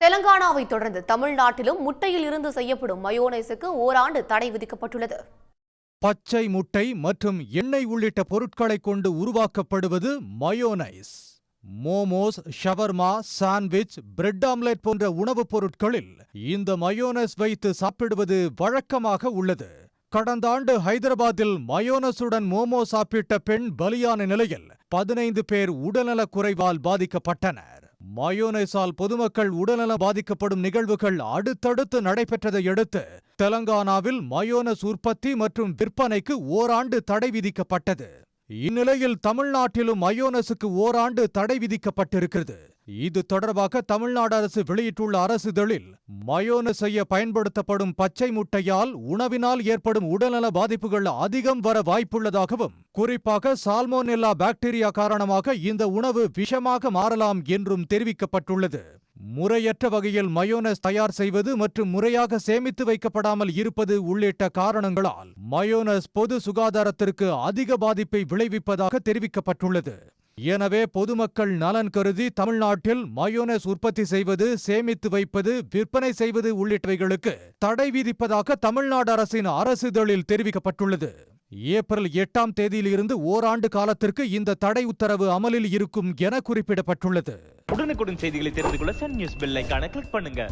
தெலங்கானாவை தொடர்ந்து தமிழ்நாட்டிலும் முட்டையில் இருந்து செய்யப்படும் மயோனைஸுக்கு ஓராண்டு தடை விதிக்கப்பட்டுள்ளது. பச்சை முட்டை மற்றும் எண்ணெய் உள்ளிட்ட பொருட்களை கொண்டு உருவாக்கப்படுவது mayonnaise. Momos, shawarma, sandwich, bread omelette போன்ற உணவுப் பொருட்களில் இந்த மயோனைஸ் வைத்து சாப்பிடுவது வழக்கமாக உள்ளது. கடந்த ஆண்டு ஹைதராபாத்தில் மயோனஸுடன் மோமோ சாப்பிட்ட பெண் பலியான நிலையில் 15 பேர் உடல்நலக் குறைவால் பாதிக்கப்பட்டனர். மயோனைஸால் பொதுமக்கள் உடல்நலம் பாதிக்கப்படும் நிகழ்வுகள் அடுத்தடுத்து நடைபெற்றதை அடுத்து தெலங்கானாவில் மயோனஸ் உற்பத்தி மற்றும் விற்பனைக்கு ஓராண்டு தடை விதிக்கப்பட்டது. இந்நிலையில் தமிழ்நாட்டிலும் மயோனஸுக்கு ஓராண்டு தடை விதிக்கப்பட்டிருக்கிறது. இது தொடர்பாக தமிழ்நாடு அரசு வெளியிட்டுள்ள அரசிதழில் மயோனஸ் செய்ய பயன்படுத்தப்படும் பச்சை முட்டையால் உணவினால் ஏற்படும் உடல்நல பாதிப்புகள் அதிகம் வர வாய்ப்புள்ளதாகவும், குறிப்பாக சால்மோனெல்லா பாக்டீரியா காரணமாக இந்த உணவு விஷமாக மாறலாம் என்றும் தெரிவிக்கப்பட்டுள்ளது. முறையற்ற வகையில் மயோனஸ் தயார் செய்வது மற்றும் முறையாக சேமித்து வைக்கப்படாமல் இருப்பது உள்ளிட்ட காரணங்களால் மயோனஸ் பொது சுகாதாரத்திற்கு அதிக பாதிப்பை விளைவிப்பதாக தெரிவிக்கப்பட்டுள்ளது. எனவே பொதுமக்கள் நலன் கருதி தமிழ்நாட்டில் மயோனஸ் உற்பத்தி செய்வது, சேமித்து வைப்பது, விற்பனை செய்வது உள்ளிட்டவைகளுக்கு தடை விதிப்பதாக தமிழ்நாடு அரசின் அரசிதழில் தெரிவிக்கப்பட்டுள்ளது. ஏப்ரல் 8ஆம் தேதியிலிருந்து ஓராண்டு காலத்திற்கு இந்த தடை உத்தரவு அமலில் இருக்கும் என குறிப்பிடப்பட்டுள்ளது. உடனுக்குடன் செய்திகளை தெரிந்து கொள்ள சன் நியூஸ் பெல் ஐகானை கிளிக் பண்ணுங்க.